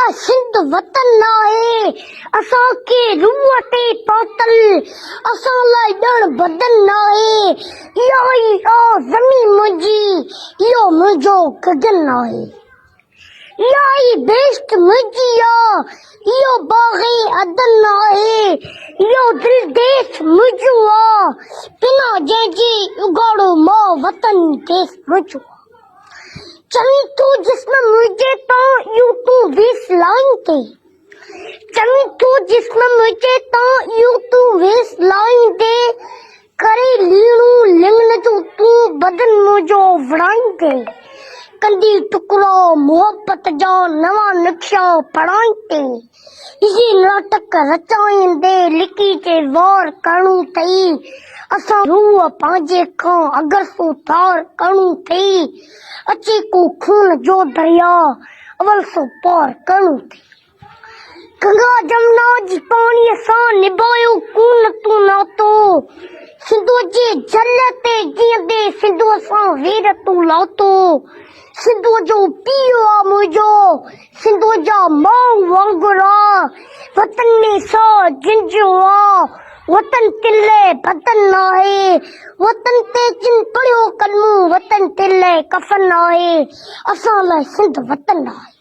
असांजा सिंध वतन आहे, असां के रूह ते पहुतल, असां लाइ ॼण बदन आहे। इहा ई आ ज़मीन मुंहिंजी, इहो मुंहिंजो गगन आहे। इहा ई बेश्त मुंहिंजी आ, इहो बाग़े अदन आहे। इहो दिल देश मुंहिंजो आ, बिना जंहिंजे उगाड़ो मां वतन देश मुंहिंजो आ। चवी तूं जिस्म मुंहिंजे तां यूं तूं वेस लाइन ते, चवी तूं जिस्म मुंहिंजे तां यूं तूं वेस लाइन ते, करे लीणू लिंगन जो तूं बदन मुंहिंजो विड़ाइन ते, कंदी टुकड़ा मोहब्बत जा नवा नक्शा पढ़ाइन ते। इहे नाटक रचाईंदे लिकी जे वार करणो अथई, असां रूह पंहिंजे खां अगर सो तार करणो अथई। अचे को खून जो दरिया, अवल सो पार करणो अथई। गंगा जमुना जी पाणीअ सां निभायो कोन तूं नातो, सिंधु जे जल ते जीअंदे सिंधु सां वीर तूं लातो। सिंधु जो पीउ आ मुंहिंजो, सिंधु जा माउ वांगुरु आ, वतन में सा जिंजो आ, वतन तिले बदन आहे। वतन ते जिन पढ़ियो कलमो, वतन तिले कफन आहे। असां लाइ सिंध वतन आहे।